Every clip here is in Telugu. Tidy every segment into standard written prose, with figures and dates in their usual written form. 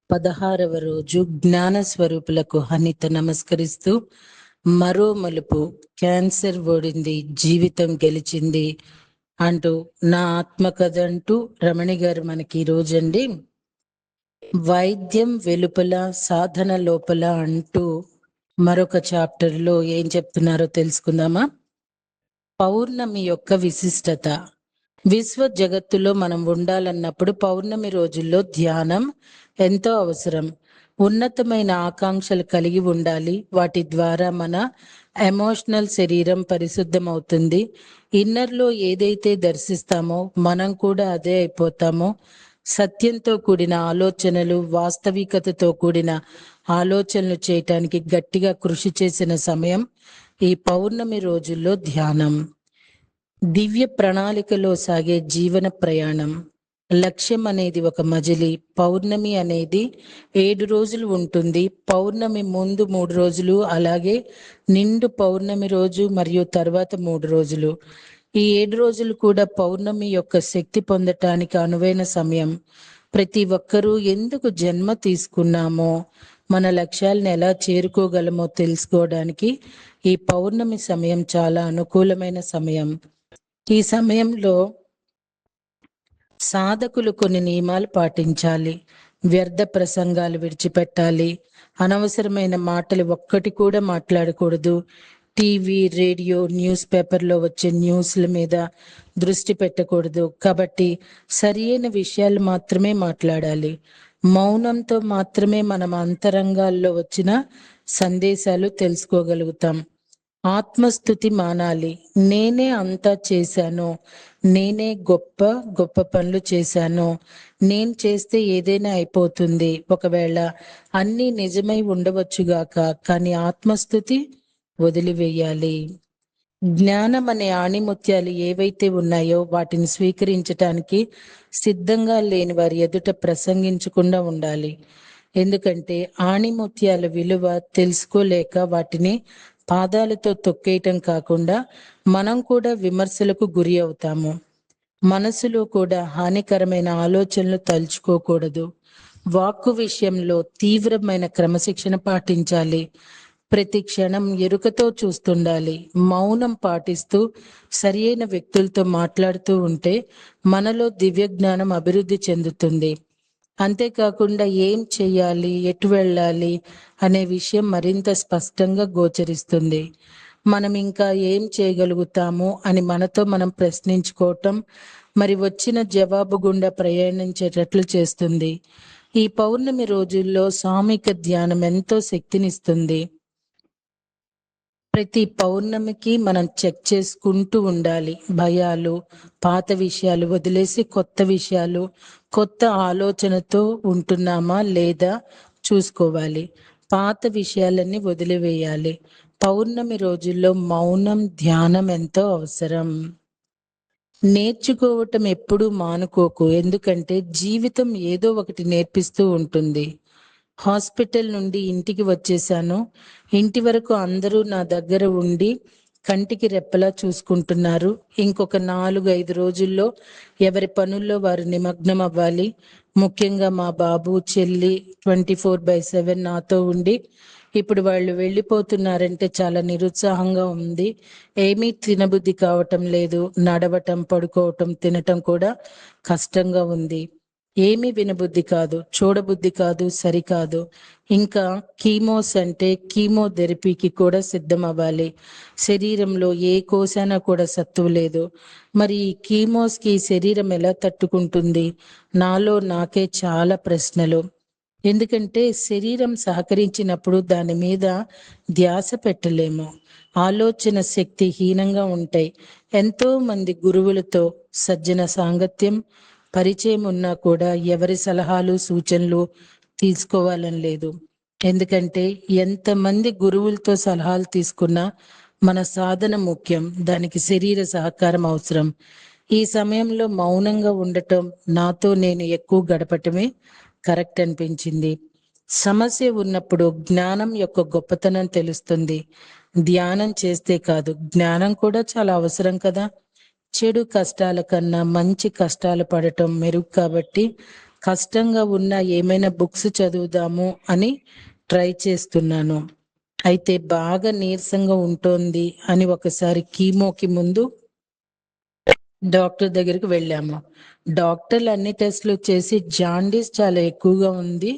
16వ రోజు జ్ఞాన స్వరూపులకు హనిత నమస్కరిస్తూ మరో మలుపు క్యాన్సర్ ఓడింది, జీవితం గెలిచింది అంటూ నా ఆత్మకథ అంటూ రమణి గారు మనకి ఈ రోజండి వైద్యం వెలుపల సాధన లోపల అంటూ మరొక చాప్టర్లో ఏం చెప్తున్నారో తెలుసుకుందామా. పౌర్ణమి యొక్క విశిష్టత. విశ్వ జగత్తులో మనం ఉండాలన్నప్పుడు పౌర్ణమి రోజుల్లో ధ్యానం ఎంతో అవసరం. ఉన్నతమైన ఆకాంక్షలు కలిగి ఉండాలి. వాటి ద్వారా మన ఎమోషనల్ శరీరం పరిశుద్ధమవుతుంది. ఇన్నర్లో ఏదైతే దర్శిస్తామో మనం కూడా అదే అయిపోతామో. సత్యంతో కూడిన ఆలోచనలు, వాస్తవికతతో కూడిన ఆలోచనలు చేయటానికి గట్టిగా కృషి చేసిన సమయం ఈ పౌర్ణమి రోజుల్లో ధ్యానం. దివ్య ప్రణాళికలో సాగే జీవన ప్రయాణం. లక్ష్యం అనేది ఒక మజిలీ. పౌర్ణమి అనేది 7 రోజులు ఉంటుంది. పౌర్ణమి ముందు 3 రోజులు, అలాగే నిండు పౌర్ణమి రోజు మరియు తర్వాత 3 రోజులు. ఈ 7 రోజులు కూడా పౌర్ణమి యొక్క శక్తి పొందటానికి అనువైన సమయం. ప్రతి ఒక్కరూ ఎందుకు జన్మ తీసుకున్నామో, మన లక్ష్యాలను ఎలా చేరుకోగలమో తెలుసుకోవడానికి ఈ పౌర్ణమి సమయం చాలా అనుకూలమైన సమయం. ఈ సమయంలో సాధకులు కొన్ని నియమాలు పాటించాలి. వ్యర్థ ప్రసంగాలు విడిచిపెట్టాలి. అనవసరమైన మాటలు ఒక్కటి కూడా మాట్లాడకూడదు. టీవీ, రేడియో, న్యూస్ పేపర్లో వచ్చే న్యూస్ల మీద దృష్టి పెట్టకూడదు. కాబట్టి సరియైన విషయాలు మాత్రమే మాట్లాడాలి. మౌనంతో మాత్రమే మనం అంతరంగాల్లో వచ్చిన సందేశాలు తెలుసుకోగలుగుతాం. ఆత్మస్థుతి మానాలి. నేనే అంతా చేశాను, నేనే గొప్ప గొప్ప పనులు చేశాను, నేను చేస్తే ఏదైనా అయిపోతుంది. ఒకవేళ అన్నీ నిజమై ఉండవచ్చుగాక, కానీ ఆత్మస్థుతి వదిలివేయాలి. జ్ఞానం అనే ఆణిముత్యాలు ఏవైతే ఉన్నాయో వాటిని స్వీకరించటానికి సిద్ధంగా లేని వారి ఎదుట ప్రసంగించకుండా ఉండాలి. ఎందుకంటే ఆణిముత్యాల విలువ తెలుసుకోలేక వాటిని పాదాలతో తొక్కేయటం కాకుండా మనం కూడా విమర్శలకు గురి అవుతాము. మనసులో కూడా హానికరమైన ఆలోచనలు తలుచుకోకూడదు. వాక్కు విషయంలో తీవ్రమైన క్రమశిక్షణ పాటించాలి. ప్రతి క్షణం ఎరుకతో చూస్తుండాలి. మౌనం పాటిస్తూ సరియైన వ్యక్తులతో మాట్లాడుతూ ఉంటే మనలో దివ్య జ్ఞానం అభివృద్ధి చెందుతుంది. అంతేకాకుండా ఏం చెయ్యాలి, ఎటు వెళ్ళాలి అనే విషయం మరింత స్పష్టంగా గోచరిస్తుంది. మనం ఇంకా ఏం చేయగలుగుతాము అని మనతో మనం ప్రశ్నించుకోవటం మరి వచ్చిన జవాబు గుండా ప్రయాణించేటట్లు చేస్తుంది. ఈ పౌర్ణమి రోజుల్లో సామూహిక ధ్యానం ఎంతో శక్తినిస్తుంది. ప్రతి పౌర్ణమికి మనం చెక్ చేసుకుంటూ ఉండాలి. భయాలు, పాత విషయాలు వదిలేసి కొత్త విషయాలు, కొత్త ఆలోచనతో ఉంటున్నామా లేదా చూసుకోవాలి. పాత విషయాలన్నీ వదిలివేయాలి. పౌర్ణమి రోజుల్లో మౌనం, ధ్యానం ఎంతో అవసరం. నేర్చుకోవటం ఎప్పుడూ మానుకోకు. ఎందుకంటే జీవితం ఏదో ఒకటి నేర్పిస్తూ ఉంటుంది. హాస్పిటల్ నుండి ఇంటికి వచ్చేసాను. ఇంటి వరకు అందరూ నా దగ్గర ఉండి కంటికి రెప్పలా చూసుకుంటున్నారు. ఇంకొక 4-5 రోజుల్లో ఎవరి పనుల్లో వారు నిమగ్నం అవ్వాలి. ముఖ్యంగా మా బాబు, చెల్లి 24/7 నాతో ఉండి ఇప్పుడు వాళ్ళు వెళ్ళిపోతున్నారంటే చాలా నిరుత్సాహంగా ఉంది. ఏమీ తినబుద్ధి కావటం లేదు. నడవటం, పడుకోవటం, తినటం కూడా కష్టంగా ఉంది. ఏమీ వినబుద్ధి కాదు, చూడబుద్ధి కాదు, సరికాదు. ఇంకా కీమోస్ అంటే కీమోథెరపీకి కూడా సిద్ధం అవ్వాలి. శరీరంలో ఏ కోశాన కూడా సత్తువ లేదు. మరి ఈ కీమోస్కి శరీరం ఎలా తట్టుకుంటుంది? నాలో నాకే చాలా ప్రశ్నలు. ఎందుకంటే శరీరం సహకరించినప్పుడు దాని మీద ధ్యాస పెట్టలేము. ఆలోచన శక్తి హీనంగా ఉంటాయి. ఎంతో మంది గురువులతో సజ్జన సాంగత్యం, పరిచయం ఉన్నా కూడా ఎవరి సలహాలు, సూచనలు తీసుకోవాలని లేదు. ఎందుకంటే ఎంతమంది గురువులతో సలహాలు తీసుకున్నా మన సాధన ముఖ్యం. దానికి శరీర సహకారం అవసరం. ఈ సమయంలో మౌనంగా ఉండటం, నాతో నేను ఎక్కువ గడపటమే కరెక్ట్ అనిపించింది. సమస్య ఉన్నప్పుడు జ్ఞానం యొక్క గొప్పతనం తెలుస్తుంది. ధ్యానం చేస్తే కాదు, జ్ఞానం కూడా చాలా అవసరం కదా. చెడు కష్టాల కన్నా మంచి కష్టాలు పడటం మెరుగు. కాబట్టి కష్టంగా ఉన్న ఏమైనా బుక్స్ చదువుదాము అని ట్రై చేస్తున్నాను. అయితే బాగా నీరసంగా ఉంటుంది అని ఒకసారి కీమోకి ముందు డాక్టర్ దగ్గరికి వెళ్ళాము. డాక్టర్లు అన్ని టెస్టులు చేసి జాండీస్ చాలా ఎక్కువగా ఉంది,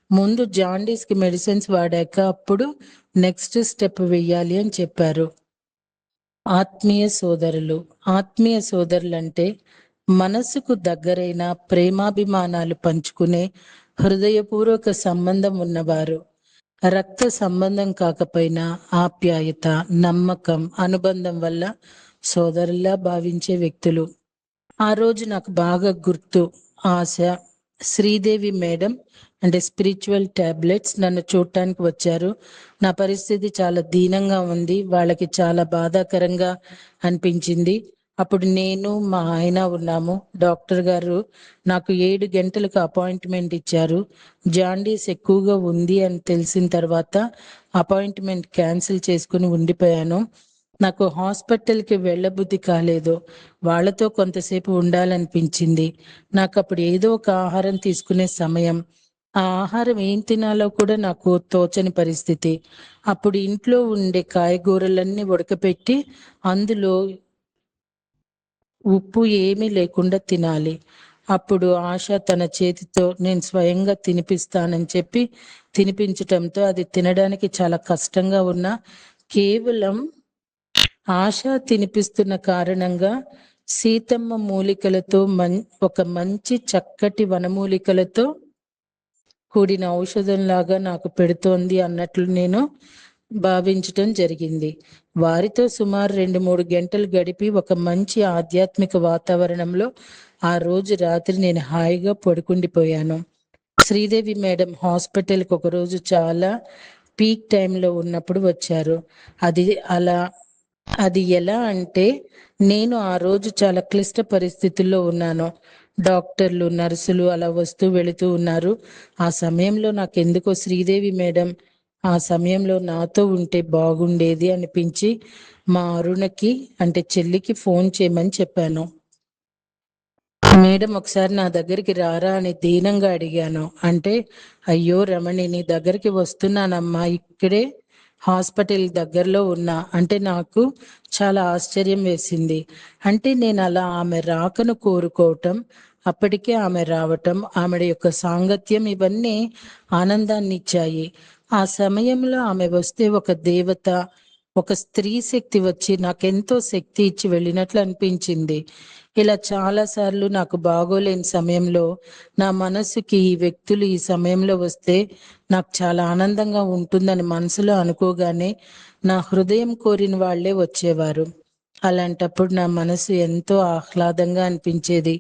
ముందు జాండీస్ కి మెడిసిన్స్ వాడాక అప్పుడు నెక్స్ట్ స్టెప్ వెయ్యాలి అని చెప్పారు. ఆత్మీయ సోదరులు అంటే మనసుకు దగ్గరైన ప్రేమాభిమానాలు పంచుకునే హృదయపూర్వక సంబంధం ఉన్నవారు. రక్త సంబంధం కాకపోయినా ఆప్యాయత, నమ్మకం, అనుబంధం వల్ల సోదరుల్లా భావించే వ్యక్తులు. ఆ రోజు నాకు బాగా గుర్తు. ఆశ, శ్రీదేవి మేడం అంటే స్పిరిచువల్ టాబ్లెట్స్ నన్ను చూడటానికి వచ్చారు. నా పరిస్థితి చాలా దీనంగా ఉంది, వాళ్ళకి చాలా బాధాకరంగా అనిపించింది. అప్పుడు నేను మా ఆయన ఉన్నాము. డాక్టర్ గారు నాకు 7 గంటలకు అపాయింట్మెంట్ ఇచ్చారు. జాండీస్ ఎక్కువగా ఉంది అని తెలిసిన తర్వాత అపాయింట్మెంట్ క్యాన్సిల్ చేసుకుని ఉండిపోయాను. నాకు హాస్పిటల్కి వెళ్ళబుద్ధి కాలేదు, వాళ్ళతో కొంతసేపు ఉండాలనిపించింది. నాకు అప్పుడు ఏదో ఒక ఆహారం తీసుకునే సమయం. ఆ ఆహారం ఏం తినాలో కూడా నాకు తోచని పరిస్థితి. అప్పుడు ఇంట్లో ఉండే కాయగూరలన్నీ ఉడకపెట్టి అందులో ఉప్పు ఏమీ లేకుండా తినాలి. అప్పుడు ఆశ తన చేతితో నేను స్వయంగా తినిపిస్తానని చెప్పి తినిపించటంతో అది తినడానికి చాలా కష్టంగా ఉన్నా కేవలం ఆశ తినిపిస్తున్న కారణంగా సీతమ్మ మూలికలతో ఒక మంచి చక్కటి వనమూలికలతో కూడిన ఔషధంలాగా నాకు పెడుతోంది అన్నట్లు నేను భావించటం జరిగింది. వారితో సుమారు 2-3 గంటలు గడిపి ఒక మంచి ఆధ్యాత్మిక వాతావరణంలో ఆ రోజు రాత్రి నేను హాయిగా పడుకుండిపోయాను. శ్రీదేవి మేడం హాస్పిటల్కి ఒకరోజు చాలా పీక్ టైంలో ఉన్నప్పుడు వచ్చారు. అది అలా అది ఎలా అంటే నేను ఆ రోజు చాలా క్లిష్ట పరిస్థితుల్లో ఉన్నాను. డాక్టర్లు, నర్సులు అలా వస్తూ వెళుతూ ఉన్నారు. ఆ సమయంలో నాకెందుకో శ్రీదేవి మేడం ఆ సమయంలో నాతో ఉంటే బాగుండేది అనిపించి మా అరుణకి అంటే చెల్లికి ఫోన్ చేయమని చెప్పాను. మేడం ఒకసారి నా దగ్గరికి రారా అని దీనంగా అడిగాను. అంటే అయ్యో రమణి, నీ దగ్గరికి వస్తున్నానమ్మా, ఇక్కడే హాస్పిటల్ దగ్గరలో ఉన్నా అంటే నాకు చాలా ఆశ్చర్యం వేసింది. అంటే నేను అలా ఆమె రాకను కోరుకోవటం, అప్పటికే ఆమె రావటం, ఆమె యొక్క సాంగత్యం ఇవన్నీ ఆనందాన్ని ఇచ్చాయి. ఆ సమయంలో ఆమె వస్తే ఒక దేవత, ఒక స్త్రీ శక్తి వచ్చి నాకెంతో శక్తి ఇచ్చి వెళ్ళినట్లు అనిపించింది. ఇలా చాలా సార్లు నాకు బాగోలేని సమయంలో నా మనసుకి ఈ వ్యక్తులు ఈ సమయంలో వస్తే నాకు చాలా ఆనందంగా ఉంటుందని మనసులో అనుకోగానే నా హృదయం కోరిన వాళ్లే వచ్చేవారు. అలాంటప్పుడు నా మనసు ఎంతో ఆహ్లాదంగా అనిపించేది.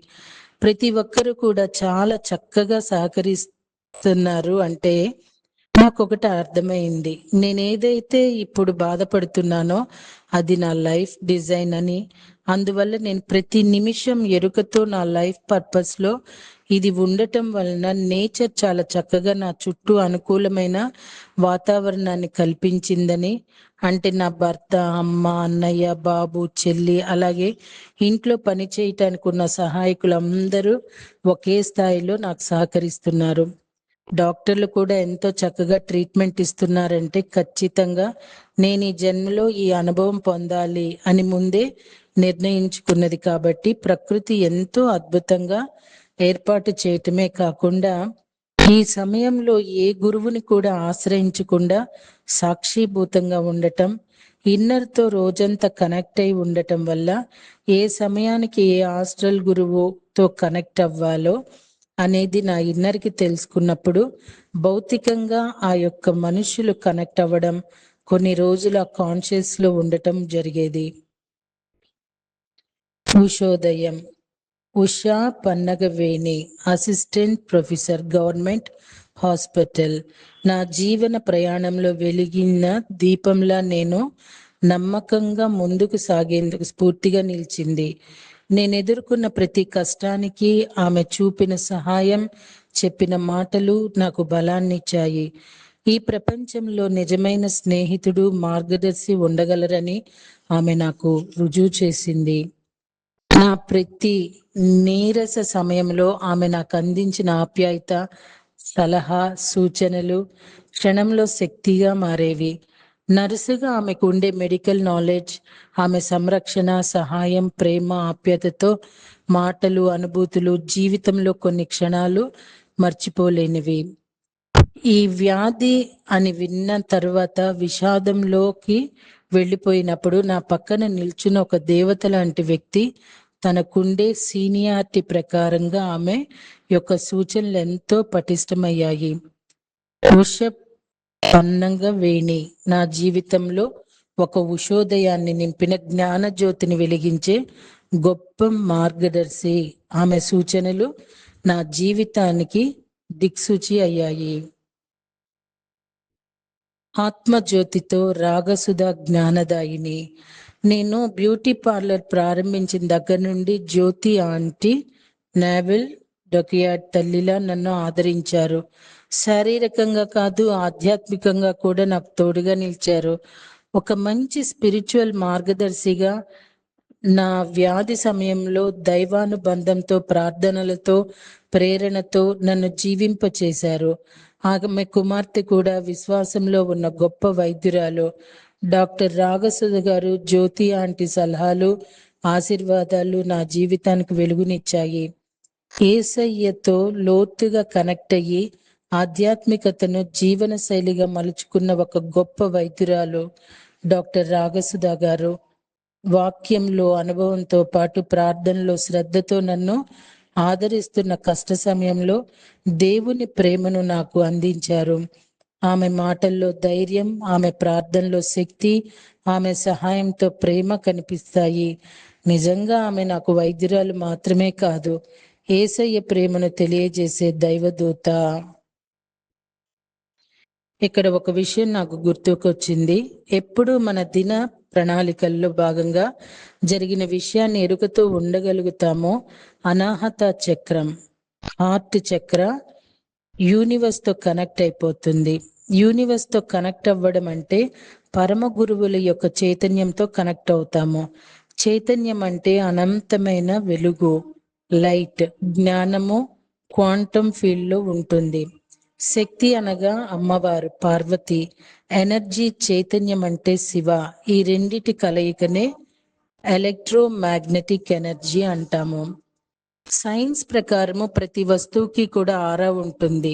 ప్రతి ఒక్కరూ కూడా చాలా చక్కగా సహకరిస్తున్నారు అంటే నాకొకటి అర్థమైంది. నేనేదైతే ఇప్పుడు బాధపడుతున్నానో అది నా లైఫ్ డిజైన్ అని, అందువల్ల నేను ప్రతి నిమిషం ఎరుకతో నా లైఫ్ పర్పస్ లో ఇది ఉండటం వలన నేచర్ చాలా చక్కగా నా చుట్టూ అనుకూలమైన వాతావరణాన్ని కల్పించిందని, అంటే నా భర్త, అమ్మ, అన్నయ్య, బాబు, చెల్లి, అలాగే ఇంట్లో పని చేయటానికి ఉన్న సహాయకులు అందరూ ఒకే స్థాయిలో నాకు సహకరిస్తున్నారు. డాక్టర్లు కూడా ఎంతో చక్కగా ట్రీట్మెంట్ ఇస్తున్నారంటే ఖచ్చితంగా నేను ఈ జన్మలో ఈ అనుభవం పొందాలి అని ముందే నిర్ణయించుకున్నది కాబట్టి ప్రకృతి ఎంతో అద్భుతంగా ఏర్పాటు చేయటమే కాకుండా ఈ సమయంలో ఏ గురువుని కూడా ఆశ్రయించకుండా సాక్షిభూతంగా ఉండటం, ఇన్నర్తో రోజంతా కనెక్ట్ అయి ఉండటం వల్ల ఏ సమయానికి ఏ హాస్టల్ గురువుతో కనెక్ట్ అవ్వాలో అనేది నా ఇన్నర్కి తెలుసుకున్నప్పుడు భౌతికంగా ఆ యొక్క మనుషులు కనెక్ట్ అవ్వడం, కొన్ని రోజులు ఆ కాన్షియస్ లో ఉండటం జరిగేది. ఉషోదయం. Usha Pannagaveni, assistant professor, government hospital. నా జీవన ప్రయాణంలో వెలిగిన దీపంలా నేను నమ్మకంగా ముందుకు సాగేందుకు స్ఫూర్తిగా నిలిచింది. నేను ఎదుర్కొన్న ప్రతి కష్టానికి ఆమె చూపిన సహాయం, చెప్పిన మాటలు నాకు బలాన్నిచ్చాయి. ఈ ప్రపంచంలో నిజమైన స్నేహితుడు, మార్గదర్శి ఉండగలరని ఆమె నాకు రుజువు చేసింది. నా ప్రతి నీరస సమయంలో ఆమె నాకు అందించిన ఆప్యాయత, సలహా, సూచనలు క్షణంలో శక్తిగా మారేవి. నర్సుగా ఆమెకు ఉండే మెడికల్ నాలెడ్జ్, ఆమె సంరక్షణ, సహాయం, ప్రేమ, ఆప్యాయతతో మాటలు, అనుభూతులు జీవితంలో కొన్ని క్షణాలు మర్చిపోలేనివి. ఈ వ్యాధి అని విన్న తర్వాత విషాదంలోకి వెళ్ళిపోయినప్పుడు నా పక్కన నిల్చున్న ఒక దేవత లాంటి వ్యక్తి తనకుండే సీనియారిటీ ప్రకారంగా ఆమె యొక్క సూచనలు ఎంతో పటిష్టమయ్యాయి. పన్నంగా వేణి నా జీవితంలో ఒక ఉషోదయాన్ని నింపిన జ్ఞాన జ్యోతిని వెలిగించే గొప్ప మార్గదర్శి. ఆమె సూచనలు నా జీవితానికి దిక్సూచి అయ్యాయి. ఆత్మజ్యోతితో రాగసుధ జ్ఞానదాయిని. నేను బ్యూటీ పార్లర్ ప్రారంభించిన దగ్గర నుండి జ్యోతి ఆంటీ, నావెల్ డొకియాడ్ తల్లిలా నన్ను ఆదరించారు. శారీరకంగా కాదు, ఆధ్యాత్మికంగా కూడా నాకు తోడుగా నిలిచారు. ఒక మంచి స్పిరిచువల్ మార్గదర్శిగా నా వ్యాధి సమయంలో దైవానుబంధంతో, ప్రార్థనలతో, ప్రేరణతో నన్ను జీవింపచేశారు. ఆమె కుమార్తె కూడా విశ్వాసంలో ఉన్న గొప్ప వైద్యురాలు. డాక్టర్ రాగసుధ గారు, జ్యోతి ఆంటీ సలహాలు, ఆశీర్వాదాలు నా జీవితానికి వెలుగునిచ్చాయి. యేసయ్యతో లోతుగా కనెక్ట్ అయ్యి ఆధ్యాత్మికతను జీవన శైలిగా మలుచుకున్న ఒక గొప్ప వైద్యురాలు డాక్టర్ రాగసుధ గారు. వాక్యంలో అనుభవంతో పాటు ప్రార్థనలో శ్రద్ధతో నన్ను ఆదరిస్తున్న కష్ట సమయంలో దేవుని ప్రేమను నాకు అందించారు. ఆమె మాటల్లో ధైర్యం, ఆమె ప్రార్థనలో శక్తి, ఆమె సహాయంతో ప్రేమ కనిపిస్తాయి. నిజంగా ఆమె నాకు వైద్యురాలు మాత్రమే కాదు, యేసయ్య ప్రేమను తెలియజేసే దైవదూత. ఇక్కడ ఒక విషయం నాకు గుర్తుకొచ్చింది. ఎప్పుడు మన దిన ప్రణాళికల్లో భాగంగా జరిగిన విషయాన్ని ఎరుకతో ఉండగలుగుతామో అనాహత చక్రం, హార్ట్ చక్ర యూనివర్స్ తో కనెక్ట్ అయిపోతుంది. యూనివర్స్ తో కనెక్ట్ అవ్వడం అంటే పరమ గురువుల యొక్క చైతన్యంతో కనెక్ట్ అవుతాము. చైతన్యం అంటే అనంతమైన వెలుగు, లైట్, జ్ఞానము క్వాంటమ్ ఫీల్డ్ లో ఉంటుంది. శక్తి అనగా అమ్మవారు పార్వతి, ఎనర్జీ చైతన్యం అంటే శివ. ఈ రెండిటి కలయికనే ఎలక్ట్రోమాగ్నెటిక్ ఎనర్జీ అంటాము. సైన్స్ ప్రకారము ప్రతి వస్తువుకి కూడా ఆరా ఉంటుంది.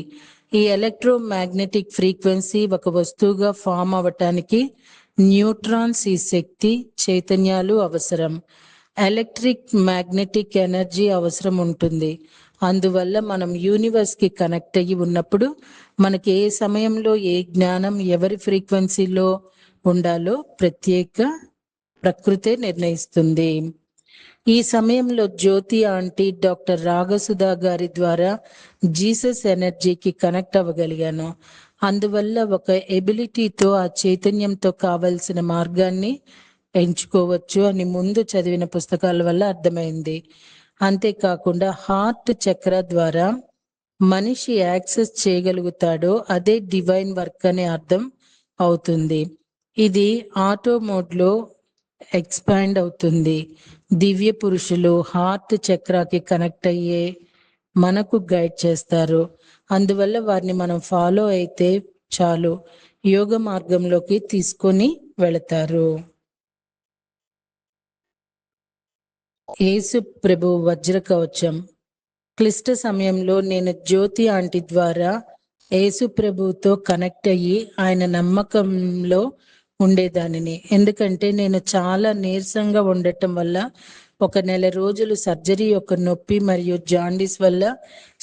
ఈ ఎలక్ట్రోమాగ్నెటిక్ ఫ్రీక్వెన్సీ ఒక వస్తువుగా ఫామ్ అవటానికి న్యూట్రాన్స్, ఈ శక్తి చైతన్యాలు అవసరం. ఎలక్ట్రిక్ మ్యాగ్నెటిక్ ఎనర్జీ అవసరం ఉంటుంది. అందువల్ల మనం యూనివర్స్ కి కనెక్ట్ అయ్యి ఉన్నప్పుడు మనకి ఏ సమయంలో ఏ జ్ఞానం ఎవరి ఫ్రీక్వెన్సీలో ఉండాలో ప్రత్యేక ప్రకృతే నిర్ణయిస్తుంది. ఈ సమయంలో జ్యోతి ఆంటీ, డాక్టర్ రాగసుధ గారి ద్వారా జీసస్ ఎనర్జీకి కనెక్ట్ అవ్వగలిగాను. అందువల్ల ఒక ఎబిలిటీతో ఆ చైతన్యంతో కావలసిన మార్గాన్ని ఎంచుకోవచ్చు అని ముందు చదివిన పుస్తకాల వల్ల అర్థమైంది. అంతేకాకుండా హార్ట్ చక్ర ద్వారా మనిషి యాక్సెస్ చేయగలుగుతాడో అదే డివైన్ వర్క్ అనే అర్థం అవుతుంది. ఇది ఆటో మోడ్ లో ఎక్స్పాండ్ అవుతుంది. దివ్య పురుషులు హార్ట్ చక్రాకి కనెక్ట్ అయ్యే మనకు గైడ్ చేస్తారు. అందువల్ల వారిని మనం ఫాలో అయితే చాలు, యోగ మార్గంలోకి తీసుకొని వెళతారు. యేసు ప్రభు వజ్ర కవచం. క్లిష్ట సమయంలో నేను జ్యోతి ఆంటీ ద్వారా యేసు ప్రభుతో కనెక్ట్ అయ్యి ఆయన నమ్మకంలో ఉండేదానిని. ఎందుకంటే నేను చాలా నీరసంగా ఉండటం వల్ల 1 నెల రోజులు సర్జరీ యొక్క నొప్పి మరియు జాండీస్ వల్ల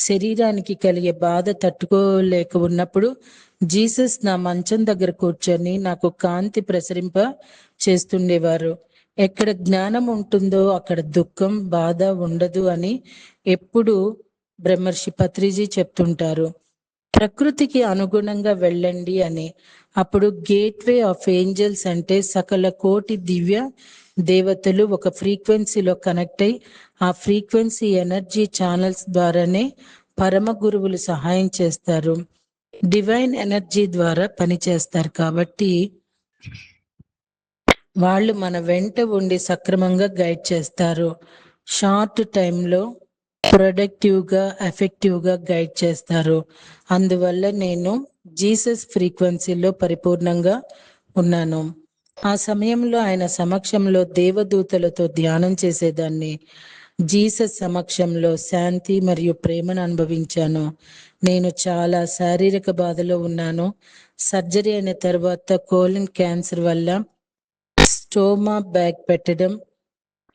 శరీరానికి కలిగే బాధ తట్టుకోలేక ఉన్నప్పుడు జీసస్ నా మంచం దగ్గర కూర్చొని నాకు కాంతి ప్రసరింప చేస్తుండేవారు. ఎక్కడ జ్ఞానం ఉంటుందో అక్కడ దుఃఖం, బాధ ఉండదు అని ఎప్పుడు బ్రహ్మర్షి పత్రిజీ చెప్తుంటారు. ప్రకృతికి అనుగుణంగా వెళ్ళండి అని. అప్పుడు గేట్వే ఆఫ్ ఏంజల్స్ అంటే సకల కోటి దివ్య దేవతలు ఒక ఫ్రీక్వెన్సీలో కనెక్ట్ అయి ఆ ఫ్రీక్వెన్సీ ఎనర్జీ ఛానల్స్ ద్వారానే పరమ గురువులు సహాయం చేస్తారు. డివైన్ ఎనర్జీ ద్వారా పనిచేస్తారు కాబట్టి వాళ్ళు మన వెంట ఉండి సక్రమంగా గైడ్ చేస్తారు. షార్ట్ టైంలో ప్రొడక్టివ్గా ఎఫెక్టివ్గా గైడ్ చేస్తారు. అందువల్ల నేను జీసస్ ఫ్రీక్వెన్సీలో పరిపూర్ణంగా ఉన్నాను. ఆ సమయంలో ఆయన సమక్షంలో దేవదూతలతో ధ్యానం చేసేదాన్ని. జీసస్ సమక్షంలో శాంతి మరియు ప్రేమను అనుభవించాను. నేను చాలా శారీరక బాధలో ఉన్నాను. సర్జరీ అయిన తర్వాత కోలన్ క్యాన్సర్ వల్ల స్టోమా బ్యాగ్ పెట్టడం,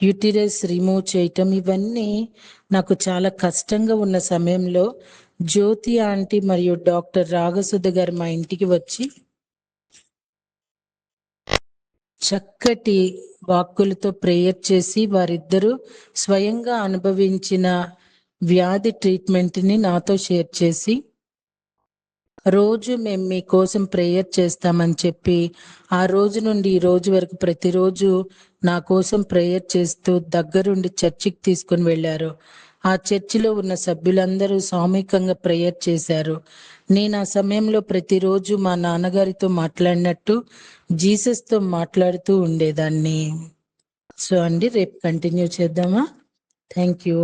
యూటిరస్ రిమూవ్ చేయటం, ఇవన్నీ నాకు చాలా కష్టంగా ఉన్న సమయంలో జ్యోతి ఆంటీ మరియు డాక్టర్ రాగసుధ గారు మా ఇంటికి వచ్చి చక్కటి వాక్కులతో ప్రేయర్ చేసి వారిద్దరూ స్వయంగా అనుభవించిన వ్యాధి ట్రీట్మెంట్ని నాతో షేర్ చేసి రోజు మేము మీకోసం ప్రేయర్ చేస్తామని చెప్పి ఆ రోజు నుండి ఈ రోజు వరకు ప్రతిరోజు నా కోసం ప్రేయర్ చేస్తూ దగ్గరుండి చర్చికి తీసుకుని వెళ్ళారు. ఆ చర్చిలో ఉన్న సభ్యులందరూ సామూహికంగా ప్రేయర్ చేశారు. నేను ఆ సమయంలో ప్రతిరోజు మా నాన్నగారితో మాట్లాడినట్టు జీసస్తో మాట్లాడుతూ ఉండేదాన్ని. సో అండి, రేపు కంటిన్యూ చేద్దామా? Thank you.